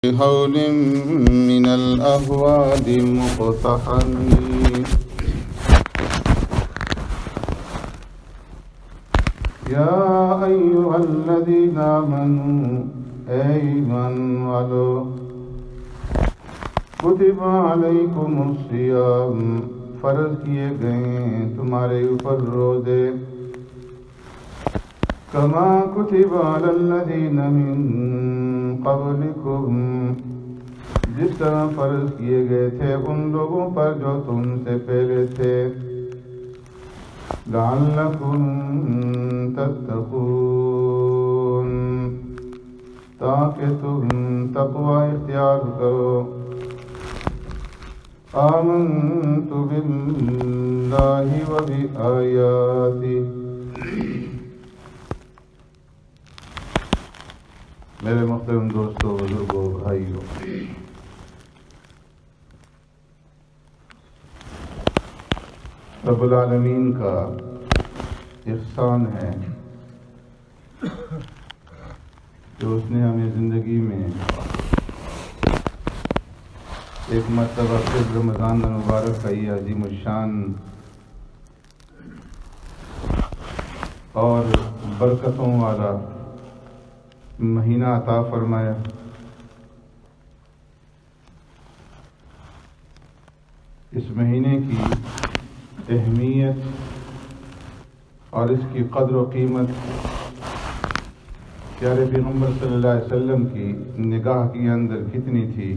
بحول من الأهوال مقتحم يا أيها الذين آمنوا ایمان والو کتب علیکم الصیام فرض کیے گئے تمہارے اوپر روزے کما کتب علی الذین من قبلکم جس طرح فرض کیے گئے تھے ان لوگوں پر جو تم سے پہلے تھے لعلکم تتقون تاکہ تم تقوی اختیار کرو آمنت باللہ و بآیاتہ میرے محترم دوستوں بزرگوں بھائیوں، رب العالمین کا احسان ہے کہ اس نے ہمیں زندگی میں ایک مرتبہ پھر رمضان المبارک کا یہ عظیم الشان اور برکتوں والا مہینہ عطا فرمایا۔ اس مہینے کی اہمیت اور اس کی قدر و قیمت پیارے پیغمبر صلی اللہ علیہ وسلم کی نگاہ کے اندر کتنی تھی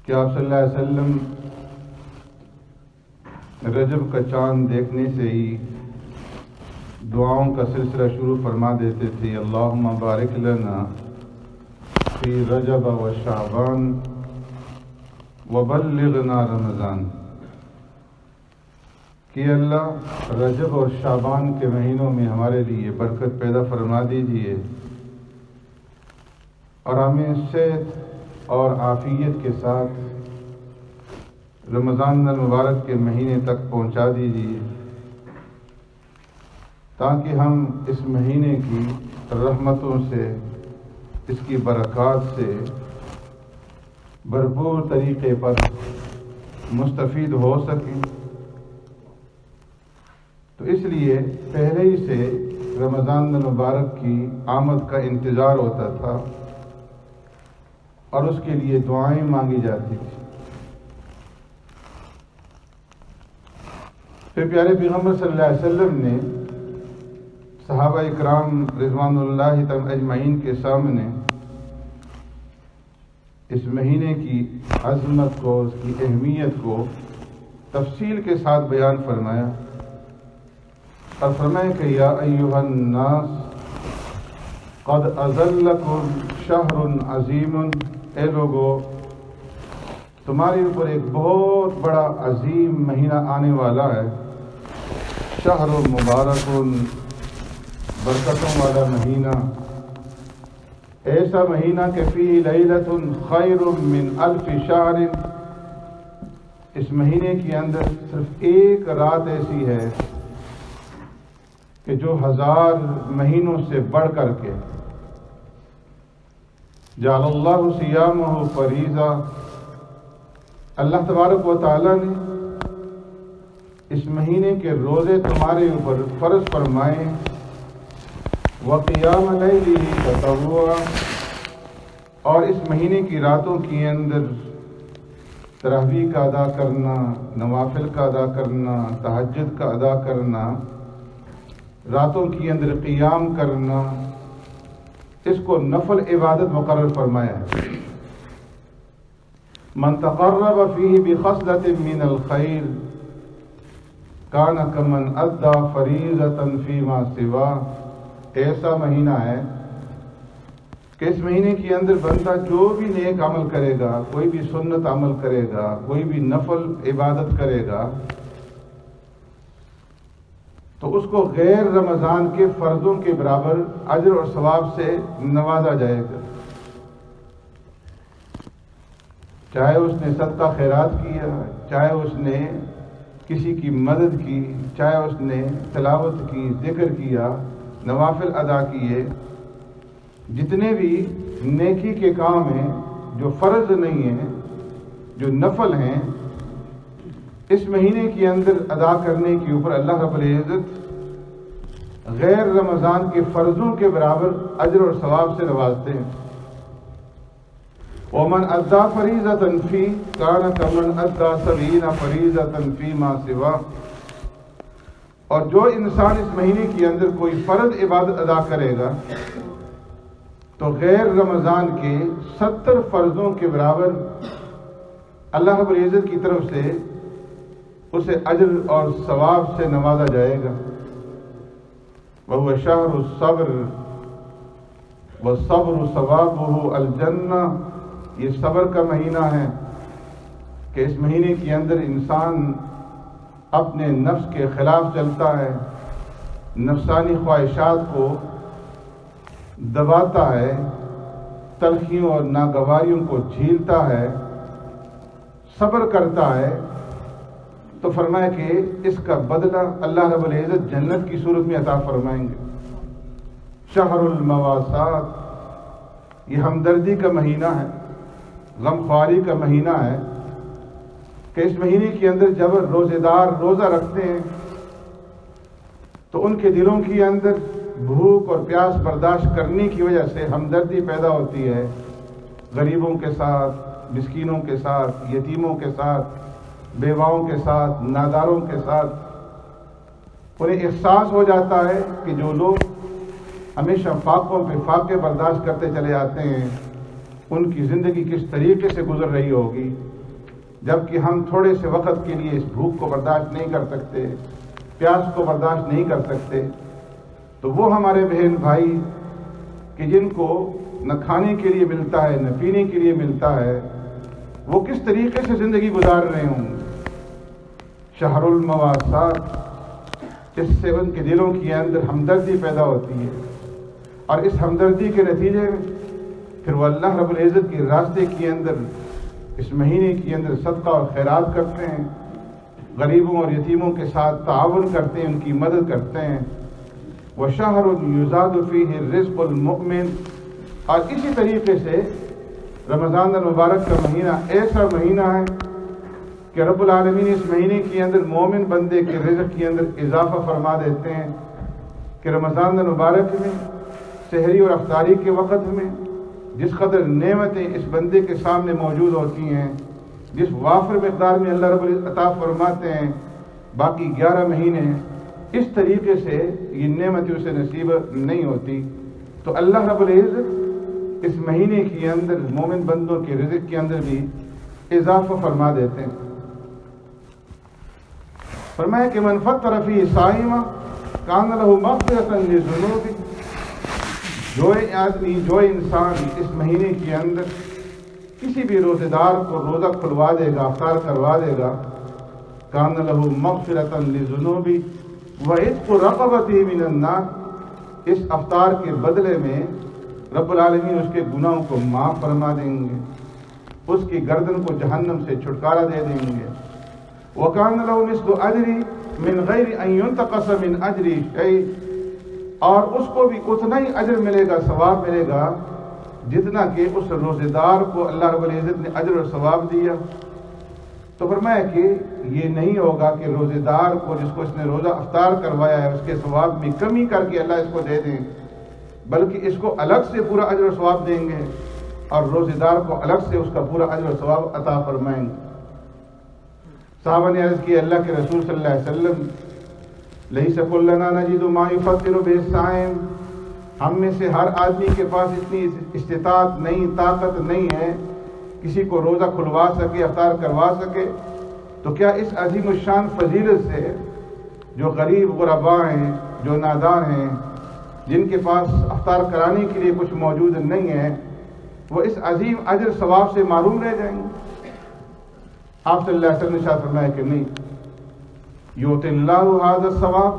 کہ آپ صلی اللہ علیہ وسلم رجب کا چاند دیکھنے سے ہی دعاؤں کا سلسلہ شروع فرما دیتے تھے، اللہم بارک لنا فی رجب و شعبان وبلغنا رمضان، کہ اللہ رجب اور شعبان کے مہینوں میں ہمارے لیے برکت پیدا فرما دیجئے اور ہمیں صحت اور عافیت کے ساتھ رمضان المبارک کے مہینے تک پہنچا دیجئے تاکہ ہم اس مہینے کی رحمتوں سے، اس کی برکات سے بھرپور طریقے پر مستفید ہو سکیں۔ تو اس لیے پہلے ہی سے رمضان المبارک کی آمد کا انتظار ہوتا تھا اور اس کے لیے دعائیں مانگی جاتی تھی۔ پھر پیارے پیغمبر صلی اللہ علیہ وسلم نے صحابہ اکرام رضوان اللہ تعالی اجمعین کے سامنے اس مہینے کی عظمت کو، اس کی اہمیت کو تفصیل کے ساتھ بیان فرمایا اور فرمایا کہ یا ایھا الناس قد اظلکم شہر عظیم، اے لوگو تمہارے اوپر ایک بہت بڑا عظیم مہینہ آنے والا ہے، شہر مبارک، برکتوں والا مہینہ، ایسا مہینہ کہ فیہ لیلۃ خیر من الف شہر، اس مہینے کے اندر صرف ایک رات ایسی ہے کہ جو 1000 مہینوں سے بڑھ کر کے جعل اللہ صیامہ فریضہ، اللہ تبارک و تعالی نے اس مہینے کے روزے تمہارے اوپر فرض فرمائے، وقیام لیلہ تطوعا، اور اس مہینے کی راتوں کے اندر تراویح کا ادا کرنا، نوافل کا ادا کرنا، تہجد کا ادا کرنا، راتوں کے اندر قیام کرنا، اس کو نفل عبادت مقرر فرمایا ہے۔ من تقرب فیہ بخصلۃ من الخیر کان کمن ادی فریضۃ فیما سواہ، ایسا مہینہ ہے کہ اس مہینے کے اندر بندہ جو بھی نیک عمل کرے گا، کوئی بھی سنت عمل کرے گا، کوئی بھی نفل عبادت کرے گا، تو اس کو غیر رمضان کے فرضوں کے برابر اجر اور ثواب سے نوازا جائے گا، چاہے اس نے صدقہ خیرات کیا، چاہے اس نے کسی کی مدد کی، چاہے اس نے تلاوت کی، ذکر کیا، نوافل ادا کیے، جتنے بھی نیکی کے کام ہیں جو فرض نہیں ہیں، جو نفل ہیں، اس مہینے کے اندر ادا کرنے کے اوپر اللہ رب العزت غیر رمضان کے فرضوں کے برابر اجر اور ثواب سے نوازتے ہیں۔ ومن ادا فریضۃ فی کان کمن ادا 70 فریضۃ فیما سوا، اور جو انسان اس مہینے کے اندر کوئی فرض عبادت ادا کرے گا تو غیر رمضان کے 70 فرضوں کے برابر اللہ رب العزت کی طرف سے اسے اجر اور ثواب سے نوازا جائے گا۔ وَهُوَ شَهْرُ الصَّبْرِ وَالصَّبْرُ ثَوَابُهُ الْجَنَّةُ، یہ صبر کا مہینہ ہے کہ اس مہینے کے اندر انسان اپنے نفس کے خلاف چلتا ہے، نفسانی خواہشات کو دباتا ہے، تلخیوں اور ناگواریوں کو جھیلتا ہے، صبر کرتا ہے، تو فرمایا کہ اس کا بدلہ اللہ رب العزت جنت کی صورت میں عطا فرمائیں گے۔ شہر المواسات، یہ ہمدردی کا مہینہ ہے، غم خواری کا مہینہ ہے کہ اس مہینے کے اندر جب روزے دار روزہ رکھتے ہیں تو ان کے دلوں کے اندر بھوک اور پیاس برداشت کرنے کی وجہ سے ہمدردی پیدا ہوتی ہے، غریبوں کے ساتھ، مسکینوں کے ساتھ، یتیموں کے ساتھ، بیواؤں کے ساتھ، ناداروں کے ساتھ۔ انہیں احساس ہو جاتا ہے کہ جو لوگ ہمیشہ فاقوں پہ فاقے برداشت کرتے چلے آتے ہیں ان کی زندگی کس طریقے سے گزر رہی ہوگی، جبکہ ہم تھوڑے سے وقت کے لیے اس بھوک کو برداشت نہیں کر سکتے، پیاس کو برداشت نہیں کر سکتے۔ تو وہ ہمارے بہن بھائی کہ جن کو نہ کھانے کے لیے ملتا ہے نہ پینے کے لیے ملتا ہے، وہ کس طریقے سے زندگی گزار رہے ہوں گے۔ شہر المواسات، اس سے ان کے دلوں کے اندر ہمدردی پیدا ہوتی ہے، اور اس ہمدردی کے نتیجے میں پھر وہ اللہ رب العزت کے راستے کے اندر اس مہینے کے اندر صدقہ اور خیرات کرتے ہیں، غریبوں اور یتیموں کے ساتھ تعاون کرتے ہیں، ان کی مدد کرتے ہیں۔ وَشَهْرٌ يُزَادُ فِيهِ الرِّزْقُ الْمُؤْمِنُ، اور اسی طریقے سے رمضان المبارک کا مہینہ ایسا مہینہ ہے کہ رب العالمین اس مہینے کے اندر مومن بندے کے رزق کے اندر اضافہ فرما دیتے ہیں کہ رمضان المبارک میں سحری اور افطاری کے وقت میں جس قدر نعمتیں اس بندے کے سامنے موجود ہوتی ہیں، جس وافر مقدار میں اللہ رب العزت عطا فرماتے ہیں، باقی 11 مہینے اس طریقے سے یہ نعمتیں اسے نصیب نہیں ہوتی۔ تو اللہ رب العزت اس مہینے کے اندر مومن بندوں کے رزق کے اندر بھی اضافہ فرما دیتے ہیں۔ فرمایا کہ من فطر فیہ صائما کان لہ مغفرۃ لذنوبہ، جو آدمی، جو انسان اس مہینے کے اندر کسی بھی روزے دار کو روزہ کھلوا دے گا، افطار کروا دے گا، کان لہ مغفرۃ لذنوبہ وعتق رقبۃ من النار، اس افطار کے بدلے میں رب العالمین اس کے گناہوں کو معاف فرما دیں گے، اس کی گردن کو جہنم سے چھٹکارا دے دیں گے۔ وَكَانَ لَهُ مِثْلُ أَجْرِ مِنْ غَيْرِ أَنْ يُنْتَقَصَ مِنْ أَجْرِ شَيْءٍ، اور اس کو بھی اتنا ہی اجر ملے گا، ثواب ملے گا جتنا کہ اس روزے دار کو اللہ رب العزت نے اجر اور ثواب دیا۔ تو فرمایا کہ یہ نہیں ہوگا کہ روزے دار کو جس کو اس نے روزہ افطار کروایا ہے اس کے ثواب میں کمی کر کے اللہ اس کو دے دیں، بلکہ اس کو الگ سے پورا اجر و ثواب دیں گے اور روزے دار کو الگ سے اس کا پورا اجر و ثواب عطا فرمائیں گے۔ صحابہ نے عرض کی اللہ کے رسول صلی اللہ علیہ وسلم، لیس کلنا نجد ما یفطر به الصائم، ہم میں سے ہر آدمی کے پاس اتنی استطاعت نہیں، طاقت نہیں ہے کسی کو روزہ کھلوا سکے، افطار کروا سکے، تو کیا اس عظیم الشان فضیلت سے جو غریب غرباء ہیں، جو نادار ہیں، جن کے پاس افطار کرانے کے لیے کچھ موجود نہیں ہے، وہ اس عظیم اجر ثواب سے محروم رہ جائیں گے؟ آپ صلی اللہ علیہ وسلم نے ارشاد فرمایا کہ نہیں، یؤتی اللہ ھذا الثواب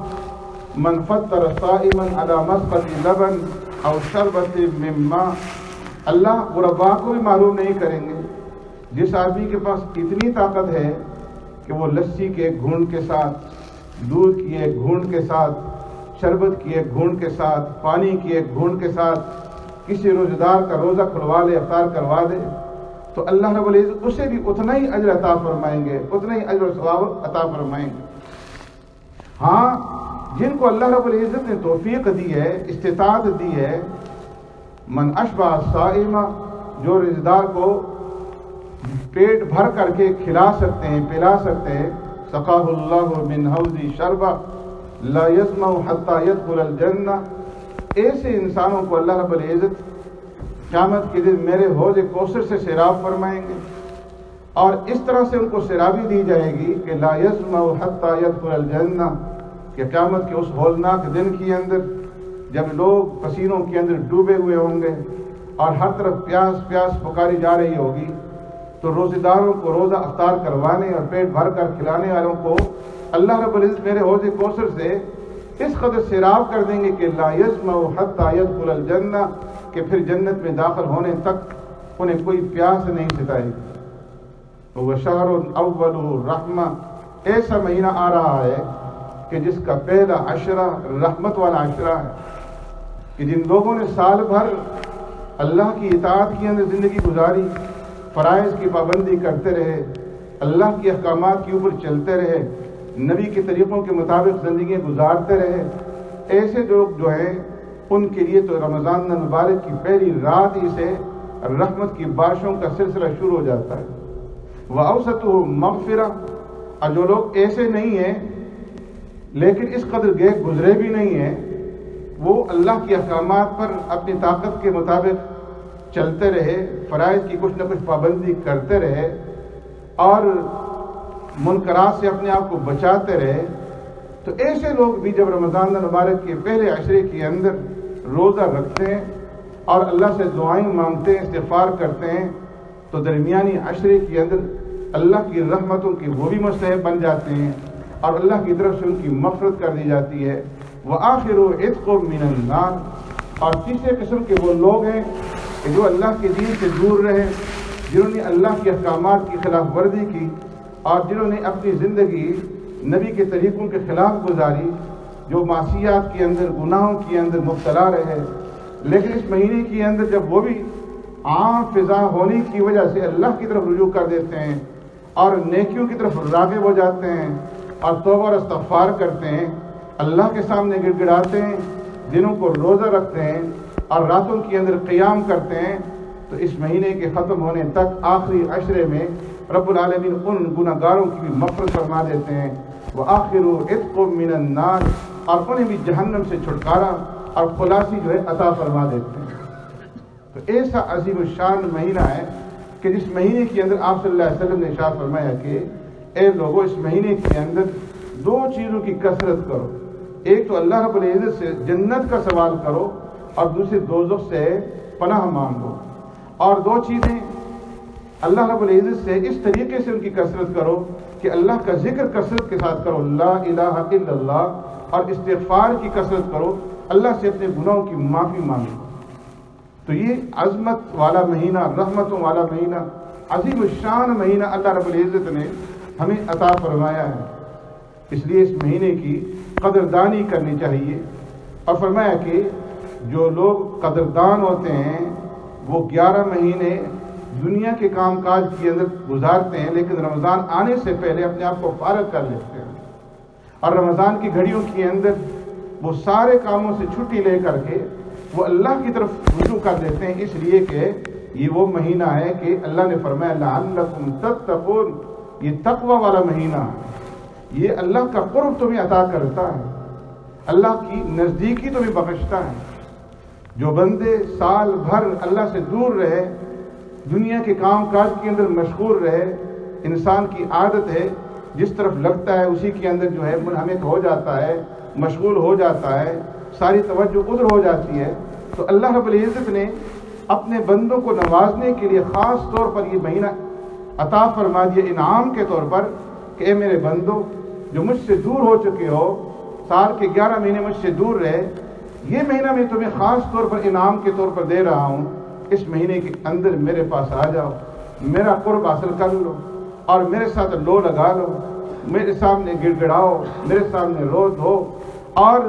من فطر صائما علی مسقط لبن او شربت من ماء، اللہ غرباء کو بھی معروم نہیں کریں گے۔ جس آدمی کے پاس اتنی طاقت ہے کہ وہ لسی کے ایک گھونٹ کے ساتھ، دودھ کی ایک گھونٹ کے ساتھ، شربت کی ایک گھونٹ کے ساتھ، پانی کی ایک گھونٹ کے ساتھ کسی روزدار کا روزہ کھلوا لے، افطار کروا دے، تو اللہ رب العزت اسے بھی اتنا ہی اجر عطا فرمائیں گے، اتنا ہی اجر و ثواب عطا فرمائیں گے۔ ہاں، جن کو اللہ رب العزت نے توفیق دی ہے، استطاعت دی ہے، من اشبع الصائم، جو روزدار کو پیٹ بھر کر کے کھلا سکتے ہیں، پلا سکتے ہیں، سقاہ اللہ من حوضی شربا لا یظمأ حتی یدخل الجنہ، ایسے انسانوں کو اللہ رب العزت قیامت کے دن میرے حوض کوثر سے سیراب فرمائیں گے، اور اس طرح سے ان کو سیرابی دی جائے گی کہ لا یظمأ حتی یدخل الجنہ، کہ قیامت کے اس ہولناک دن کے اندر جب لوگ پسینوں کے اندر ڈوبے ہوئے ہوں گے اور ہر طرف پیاس پیاس پکاری جا رہی ہوگی، تو روزے داروں کو روزہ افطار کروانے اور پیٹ بھر کر کھلانے والوں کو اللہ رب العزت میرے حوض کوثر سے اس قدر سیراب کر دیں گے کہ لا یظمأ حتی یدخل الجنہ، کہ پھر جنت میں داخل ہونے تک انہیں کوئی پیاس نہیں ستائے گی۔ وشہر اول رحمہ، ایسا مہینہ آ رہا ہے کہ جس کا پہلا عشرہ رحمت والا عشرہ ہے، کہ جن لوگوں نے سال بھر اللہ کی اطاعت کے اندر زندگی گزاری، فرائض کی پابندی کرتے رہے، اللہ کے احکامات کے اوپر چلتے رہے، نبی کے طریقوں کے مطابق زندگیاں گزارتے رہے، ایسے لوگ جو ہیں ان کے لیے تو رمضان المبارک کی پہلی رات ہی سے رحمت کی بارشوں کا سلسلہ شروع ہو جاتا ہے۔ وَأَوْسَطُهُ مَغْفِرَةٌ، اور جو لوگ ایسے نہیں ہیں لیکن اس قدر گزرے بھی نہیں ہیں، وہ اللہ کے احکامات پر اپنی طاقت کے مطابق چلتے رہے، فرائض کی کچھ نہ کچھ پابندی کرتے رہے اور منکرات سے اپنے آپ کو بچاتے رہے، تو ایسے لوگ بھی جب رمضان المبارک کے پہلے عشرے کے اندر روزہ رکھتے ہیں اور اللہ سے دعائیں مانگتے ہیں، استغفار کرتے ہیں، تو درمیانی عشرے کے اندر اللہ کی رحمتوں کی وہ بھی مستحق بن جاتے ہیں اور اللہ کی طرف سے ان کی مغفرت کر دی جاتی ہے۔ وَآخِرُ عِتْقٌ مِّنَ النَّارِ، اور تیسرے قسم کے وہ لوگ ہیں کہ جو اللہ کے دین سے دور رہے، جنہوں نے اللہ کے احکامات کی خلاف ورزی کی اور جنہوں نے اپنی زندگی نبی کے طریقوں کے خلاف گزاری، جو معصیات کے اندر، گناہوں کے اندر مبتلا رہے، لیکن اس مہینے کے اندر جب وہ بھی عام فضا ہونے کی وجہ سے اللہ کی طرف رجوع کر دیتے ہیں اور نیکیوں کی طرف راغب ہو جاتے ہیں اور توبہ اور استغفار کرتے ہیں، اللہ کے سامنے گڑ گڑاتے ہیں، دنوں کو روزہ رکھتے ہیں اور راتوں کے اندر قیام کرتے ہیں، تو اس مہینے کے ختم ہونے تک آخری عشرے میں رب العالمین ان گناہ گاروں کی بھی مغفرت فرما دیتے ہیں۔ وَآخِرُ عِتْقٌ مِّنَ النَّارِ، اور انہیں بھی جہنم سے چھٹکارا اور خلاصی جو ہے عطا فرما دیتے ہیں۔ تو ایسا عظیم الشان مہینہ ہے کہ جس مہینے کے اندر آپ صلی اللہ علیہ وسلم نے ارشاد فرمایا کہ اے لوگوں، اس مہینے کے اندر دو چیزوں کی کثرت کرو، ایک تو اللہ رب العزت سے جنت کا سوال کرو اور دوسری دوزخ سے پناہ مانگو، اور دو چیزیں اللہ رب العزت سے اس طریقے سے ان کی کثرت کرو کہ اللہ کا ذکر کثرت کے ساتھ کرو، لا الہ الا اللہ، اور استغفار کی کثرت کرو، اللہ سے اپنے گناہوں کی معافی مانگو۔ تو یہ عظمت والا مہینہ، رحمتوں والا مہینہ، عظیم الشان مہینہ اللہ رب العزت نے ہمیں عطا فرمایا ہے، اس لیے اس مہینے کی قدردانی کرنی چاہیے۔ اور فرمایا کہ جو لوگ قدردان ہوتے ہیں وہ 11 مہینے دنیا کے کام کاج کے اندر گزارتے ہیں، لیکن رمضان آنے سے پہلے اپنے آپ کو فارغ کر لیتے ہیں، اور رمضان کی گھڑیوں کے اندر وہ سارے کاموں سے چھٹی لے کر کے وہ اللہ کی طرف رجوع کر دیتے ہیں، اس لیے کہ یہ وہ مہینہ ہے کہ اللہ نے فرمایا لعلکم تتقون، یہ تقوی والا مہینہ ہے، یہ اللہ کا قرب تمہیں عطا کرتا ہے، اللہ کی نزدیکی تمہیں بخشتا ہے۔ جو بندے سال بھر اللہ سے دور رہے، دنیا کے کام کاج کے اندر مشغول رہے، انسان کی عادت ہے جس طرف لگتا ہے اسی کے اندر جو ہے منہمک ہو جاتا ہے، مشغول ہو جاتا ہے، ساری توجہ ادھر ہو جاتی ہے، تو اللہ رب العزت نے اپنے بندوں کو نوازنے کے لیے خاص طور پر یہ مہینہ عطا فرما دیا انعام کے طور پر کہ اے میرے بندو جو مجھ سے دور ہو چکے ہو، سال کے 11 مہینے مجھ سے دور رہے، یہ مہینہ میں تمہیں خاص طور پر انعام کے طور پر دے رہا ہوں، اس مہینے کے اندر میرے پاس آ جاؤ، میرا قرب حاصل کر لو اور میرے ساتھ لو لگا لو، میرے سامنے گڑ گڑاؤ، میرے سامنے رو دھو، اور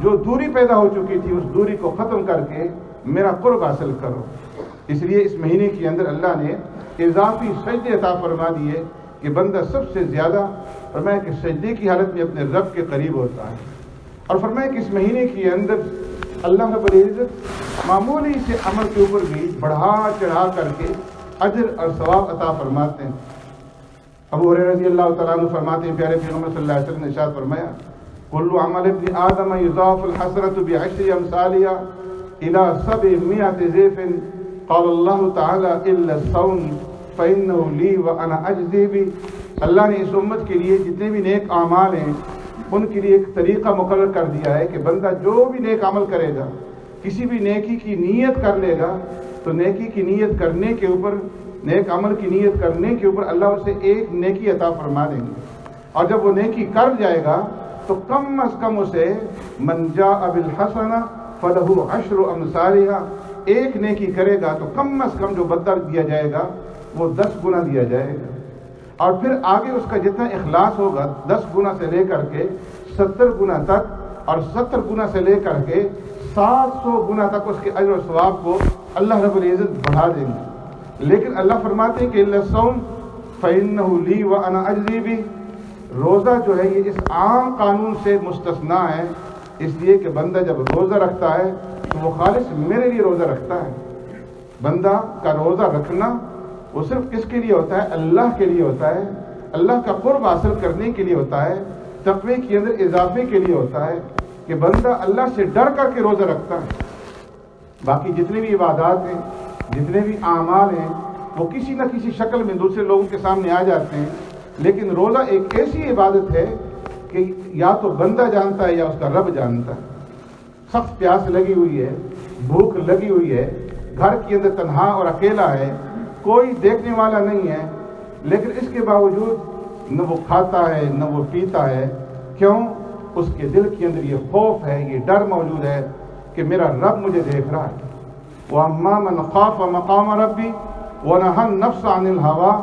جو دوری پیدا ہو چکی تھی اس دوری کو ختم کر کے میرا قرب حاصل کرو۔ اس لیے اس مہینے کے اندر اللہ نے اضافی سجدے عطا فرما دیے کہ بندہ سب سے زیادہ فرمایا کہ سجدے کی حالت میں اپنے رب کے قریب ہوتا ہے، اور فرمایا کہ اس مہینے کے اندر اللہ رب العزت معمولی سے عمل کے اوپر بھی بڑھا چڑھا کر کے اجر اور ثواب عطا فرماتے ہیں۔ ابو ہریرہ رضی اللہ تعالیٰ عنہ فرماتے ہیں پیارے پیغمبر صلی اللہ علیہ وسلم نے ارشاد فرمایا کل عمل ابن آدم یضاف الحسنۃ بعشر امثالها الى 700 ضعف قال اللہ تعالی الا الصوم فانه لی وانا اجزی به۔ اللہ نے اس امت کے لیے جتنے بھی نیک اعمال ہیں ان کے لیے ایک طریقہ مقرر کر دیا ہے کہ بندہ جو بھی نیک عمل کرے گا، کسی بھی نیکی کی نیت کر لے گا تو نیکی کی نیت کرنے کے اوپر، نیک عمل کی نیت کرنے کے اوپر اللہ اسے ایک نیکی عطا فرما دیں گے، اور جب وہ نیکی کر جائے گا تو کم از کم اسے من جاء بالحسنہ فلہ عشر امثالها، ایک نیکی کرے گا تو کم از کم جو بدلہ دیا جائے گا وہ 10 گنا دیا جائے گا، اور پھر آگے اس کا جتنا اخلاص ہوگا 10 گنا سے لے کر کے 70 گنا تک، اور 70 گنا سے لے کر کے 700 گنا تک اس کے اجر و ثواب کو اللہ رب العزت بڑھا دیں گے۔ لیکن اللہ فرماتے ہیں کہ الا الصوم فإنه لی وأنا أجزی بہ، روزہ جو ہے یہ اس عام قانون سے مستثنا ہے، اس لیے کہ بندہ جب روزہ رکھتا ہے تو وہ خالص میرے لیے روزہ رکھتا ہے۔ بندہ کا روزہ رکھنا وہ صرف کس کے لیے ہوتا ہے؟ اللہ کے لیے ہوتا ہے، اللہ کا قرب حاصل کرنے کے لیے ہوتا ہے، تقوی کے اندر اضافے کے لیے ہوتا ہے کہ بندہ اللہ سے ڈر کر کے روزہ رکھتا ہے۔ باقی جتنے بھی عبادات ہیں، جتنے بھی اعمال ہیں، وہ کسی نہ کسی شکل میں دوسرے لوگوں کے سامنے آ جاتے ہیں، لیکن روزہ ایک ایسی عبادت ہے کہ یا تو بندہ جانتا ہے یا اس کا رب جانتا ہے۔ سخت پیاس لگی ہوئی ہے، بھوک لگی ہوئی ہے، گھر کے اندر تنہا اور اکیلا ہے، کوئی دیکھنے والا نہیں ہے، لیکن اس کے باوجود نہ وہ کھاتا ہے نہ وہ پیتا ہے۔ کیوں؟ اس کے دل کے اندر یہ خوف ہے، یہ ڈر موجود ہے کہ میرا رب مجھے دیکھ رہا ہے۔ وَأَمَّا مَنْ خَافَ مَقَامَ رَبِّهِ وَنَهَى النَّفْسَ عَنِ الْهَوَىٰ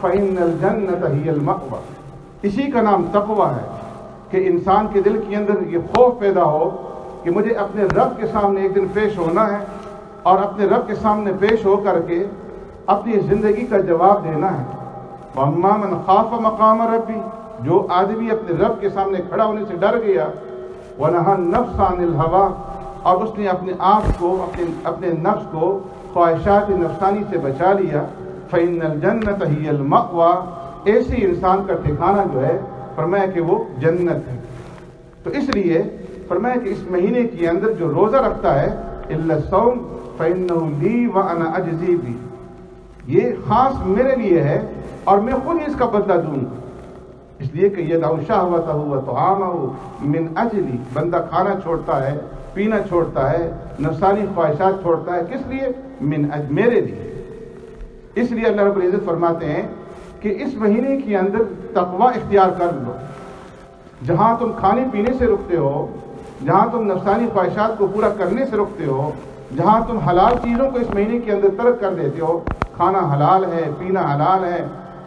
فَإِنَّ الْجَنَّةَ هِيَ الْمَأْوَىٰ۔ اسی کا نام تقویٰ ہے کہ انسان کے دل کے اندر یہ خوف پیدا ہو کہ مجھے اپنے رب کے سامنے ایک دن پیش ہونا ہے، اور اپنے رب کے سامنے پیش ہو کر کے اپنی زندگی کا جواب دینا ہے۔ وَأَمَّا مَنْ خَافَ مَقَامَ رَبِّهِ، جو آدمی اپنے رب کے سامنے کھڑا ہونے سے ڈر گیا، وَنَهَى النَّفْسَ عَنِ الْهَوَىٰ، اور اس نے اپنے آپ کو، اپنے نفس کو خواہشات نفسانی سے بچا لیا، فَإِنَّ الْجَنَّةَ هِيَ الْمَأْوَىٰ، ایسے انسان کا ٹھکانہ جو ہے فرمایا کہ وہ جنت ہے۔ تو اس لیے فرمایا کہ اس مہینے کے اندر جو روزہ رکھتا ہے الا الصوم فإنه لی وأنا أجزی بہ، یہ خاص میرے لیے ہے اور میں خود ہی اس کا بدلہ دوں گا۔ اس لیے کہ یدع شہوتہ وطعامہ من اجلی، بندہ کھانا چھوڑتا ہے، پینا چھوڑتا ہے، نفسانی خواہشات چھوڑتا ہے، کس لیے؟ میرے لیے۔ اس لیے اللہ رب العزت فرماتے ہیں کہ اس مہینے کے اندر تقوی اختیار کر لو۔ جہاں تم کھانے پینے سے رکتے ہو، جہاں تم نفسانی خواہشات کو پورا کرنے سے رکتے ہو، جہاں تم حلال چیزوں کو اس مہینے کے اندر ترک کر دیتے ہو، کھانا حلال ہے، پینا حلال ہے،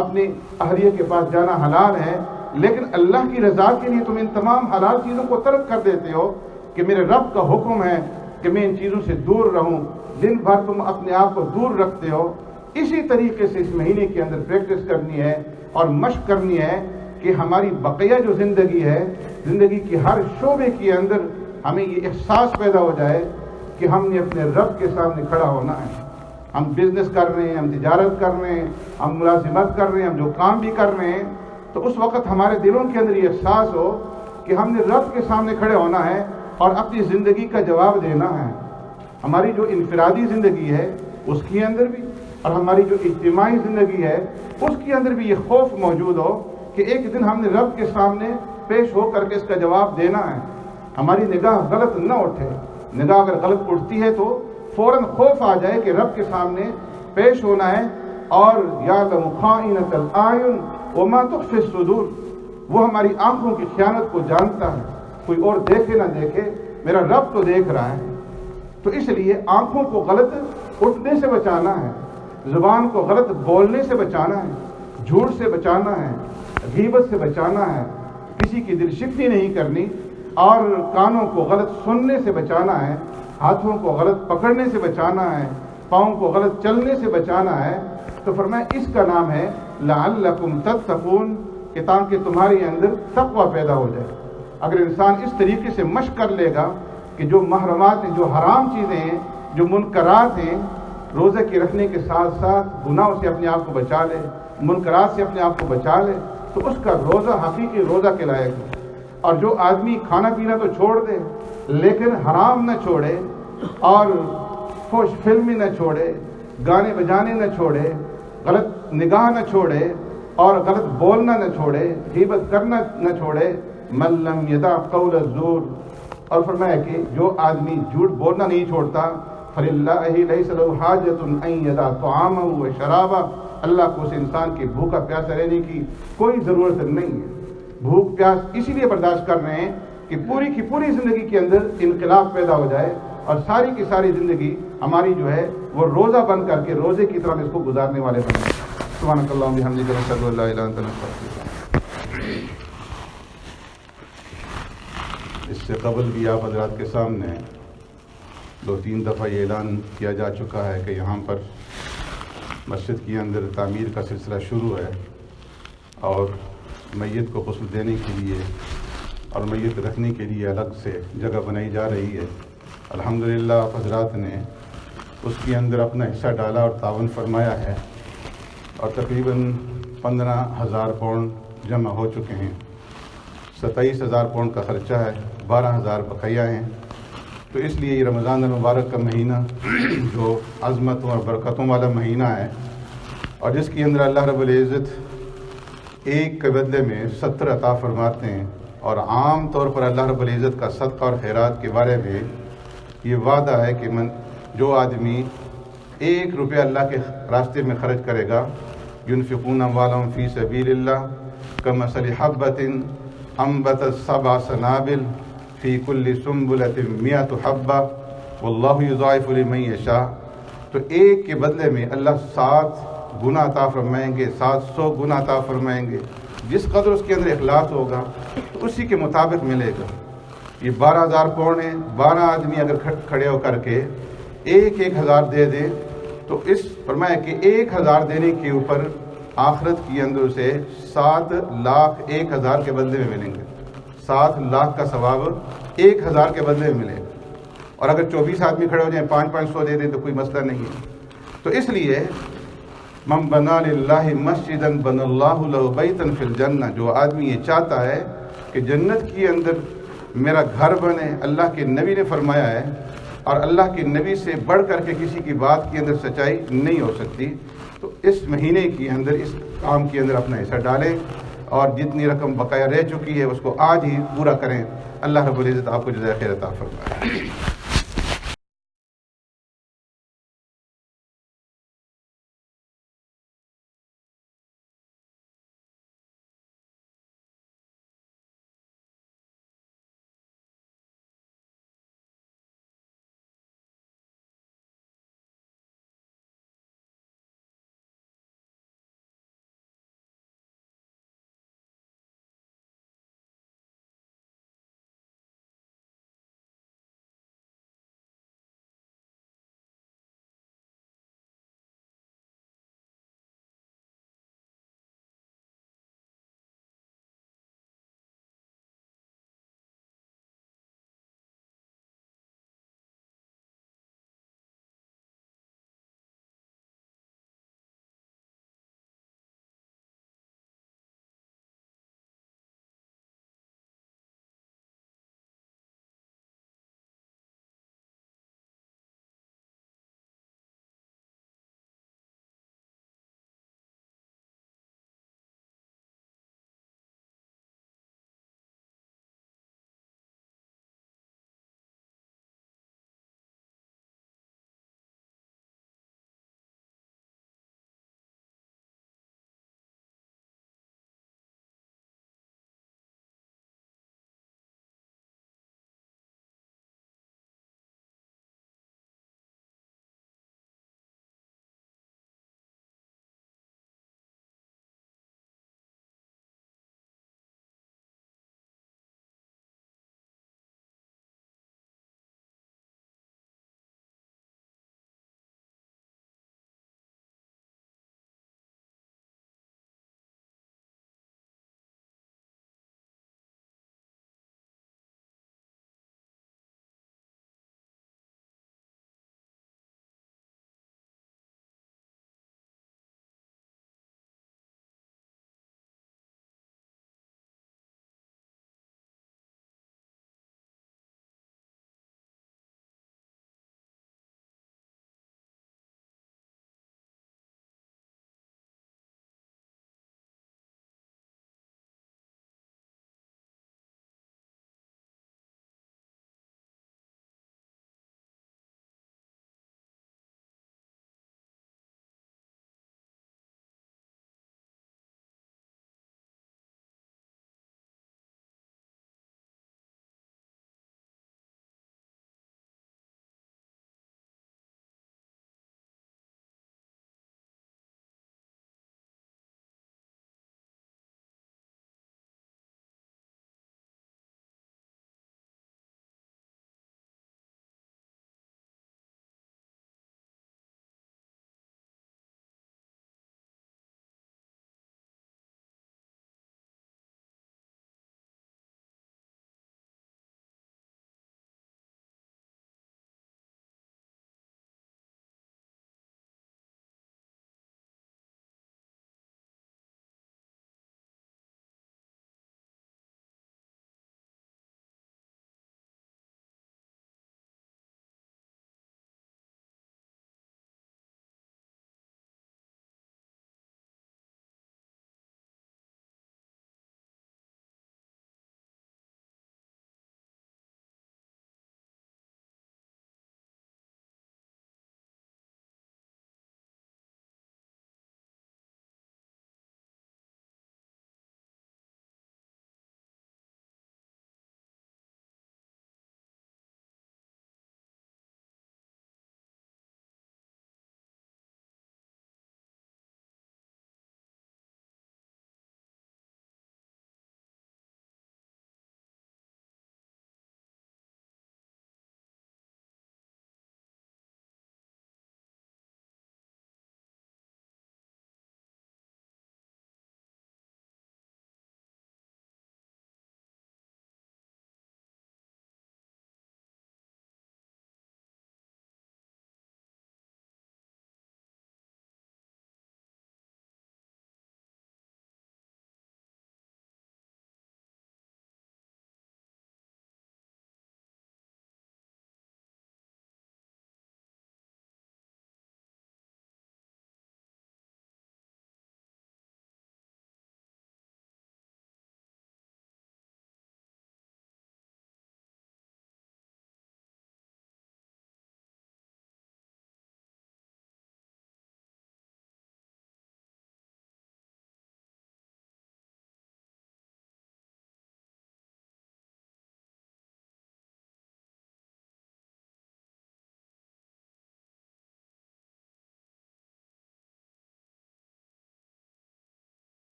اپنی اہلیہ کے پاس جانا حلال ہے، لیکن اللہ کی رضا کے لیے تم ان تمام حلال چیزوں کو ترک کر دیتے ہو کہ میرے رب کا حکم ہے کہ میں ان چیزوں سے دور رہوں، دن بھر تم اپنے آپ کو دور رکھتے ہو۔ اسی طریقے سے اس مہینے کے اندر پریکٹس کرنی ہے اور مشق کرنی ہے کہ ہماری بقیہ جو زندگی ہے، زندگی کی ہر شعبے کے اندر ہمیں یہ احساس پیدا ہو جائے کہ ہم نے اپنے رب کے سامنے کھڑا ہونا ہے۔ ہم بزنس کر رہے ہیں، ہم تجارت کر رہے ہیں، ہم ملازمت کر رہے ہیں، ہم جو کام بھی کر رہے ہیں، تو اس وقت ہمارے دلوں کے اندر یہ احساس ہو کہ ہم نے رب کے سامنے کھڑے ہونا ہے اور اپنی زندگی کا جواب دینا ہے۔ ہماری جو انفرادی زندگی ہے اس کے اندر بھی، اور ہماری جو اجتماعی زندگی ہے اس کے اندر بھی یہ خوف موجود ہو کہ ایک دن ہم نے رب کے سامنے پیش ہو کر کے اس کا جواب دینا ہے۔ ہماری نگاہ غلط نہ اٹھے، نگاہ اگر غلط اٹھتی ہے تو فوراً خوف آ جائے کہ رب کے سامنے پیش ہونا ہے، اور یعلم خائنۃ الاعین وما تخفی الصدور، وہ ہماری آنکھوں کی خیانت کو جانتا ہے، کوئی اور دیکھے نہ دیکھے میرا رب تو دیکھ رہا ہے۔ تو اس لیے آنکھوں کو غلط اٹھنے سے بچانا ہے، زبان کو غلط بولنے سے بچانا ہے، جھوٹ سے بچانا ہے، غیبت سے بچانا ہے، کسی کی دل شکنی نہیں کرنی، اور کانوں کو غلط سننے سے بچانا ہے، ہاتھوں کو غلط پکڑنے سے بچانا ہے، پاؤں کو غلط چلنے سے بچانا ہے، تو فرمایا اس کا نام ہے لعلکم تتقون، کہ تاکہ تمہارے اندر تقوی پیدا ہو جائے۔ اگر انسان اس طریقے سے مشق کر لے گا کہ جو محرمات ہیں، جو حرام چیزیں ہیں، جو منکرات ہیں، روزے کے رکھنے کے ساتھ ساتھ گناہوں سے اپنے آپ کو بچا لے، منکرات سے اپنے آپ کو بچا لے، تو اس کا روزہ حقیقی روزہ کہلائے گا۔ اور جو آدمی کھانا پینا تو چھوڑ دے لیکن حرام نہ چھوڑے، اور خوش فلمی نہ چھوڑے، گانے بجانے نہ چھوڑے، غلط نگاہ نہ چھوڑے، اور غلط بولنا نہ چھوڑے، غیبت کرنا نہ چھوڑے، من لم یدع قول الزور، اور فرمایا کہ جو آدمی جھوٹ بولنا نہیں چھوڑتا، فللہ لیس لہ حاجۃ ان یدع طعامہ وشرابہ، اللہ کو اس انسان کے بھوکا پیاسا رہنے کی کوئی ضرورت نہیں ہے۔ بھوک پیاس اسی لیے برداشت کر رہے ہیں کہ پوری کی پوری زندگی کے اندر انقلاب پیدا ہو جائے، اور ساری کی ساری زندگی ہماری جو ہے وہ روزہ بن کر کے روزے کی طرح اس کو گزارنے والے بنے۔ سبحانک اللہم وبحمدک، اشہد ان لا الہ الا انت، نستغفرک۔ اس سے قبل بھی آپ حضرات کے سامنے 2-3 دفعہ یہ اعلان کیا جا چکا ہے کہ یہاں پر مسجد کے اندر تعمیر کا سلسلہ شروع ہے، اور میت کو غسل دینے کے لیے اور میت رکھنے کے لیے الگ سے جگہ بنائی جا رہی ہے۔ الحمدللہ آپ حضرات نے اس کے اندر اپنا حصہ ڈالا اور تعاون فرمایا ہے، اور تقریباً 15,000 پاؤنڈ جمع ہو چکے ہیں۔ 27,000 پاؤنڈ کا خرچہ ہے، 12,000 بقیہ ہیں۔ تو اس لیے یہ رمضان المبارک کا مہینہ جو عظمتوں اور برکتوں والا مہینہ ہے، اور جس کے اندر اللہ رب العزت ایک کے بدلے میں 70 عطا فرماتے ہیں، اور عام طور پر اللہ رب العزت کا صدقہ اور خیرات کے بارے میں یہ وعدہ ہے کہ جو آدمی 1 روپیہ اللہ کے راستے میں خرچ کرے گا، ينفقون اموالهم فی سبیل اللہ کمثل حبۃ انبتت 7 سنابل فی کل سنبلۃ 100 حبہ واللہ یضاعف لمن یشاء۔ تو ایک کے بدلے میں اللہ 7 گنا عطا فرمائیں گے، 700 گنا عطا فرمائیں گے۔ جس قدر اس کے اندر اخلاص ہوگا تو اسی کے مطابق ملے گا۔ یہ 12,000 پاؤنڈ ہیں، 12 آدمی اگر کھڑے ہو کر کے 1,000 دے دیں تو اس فرمایا کہ 1,000 دینے کے اوپر آخرت کے اندر اسے 7,01,000 کے بدلے میں ملیں گے۔ 7 لاکھ کا ثواب 1,000 کے بدلے میں ملے گا۔ اور اگر 24 آدمی کھڑے ہو جائیں 500 دے دیں تو کوئی مسئلہ نہیں ہے۔ تو اس لیے من بنا للہ مسجدا بنى اللہ لہ بیتا فی الجنہ، جو آدمی یہ چاہتا ہے کہ جنت کے اندر میرا گھر بنے، اللہ کے نبی نے فرمایا ہے، اور اللہ کے نبی سے بڑھ کر کے کسی کی بات کے اندر سچائی نہیں ہو سکتی، تو اس مہینے کے اندر اس کام کے اندر اپنا حصہ ڈالیں، اور جتنی رقم بقایا رہ چکی ہے اس کو آج ہی پورا کریں۔ اللہ رب العزت آپ کو جزائے خیر عطا فرمائے۔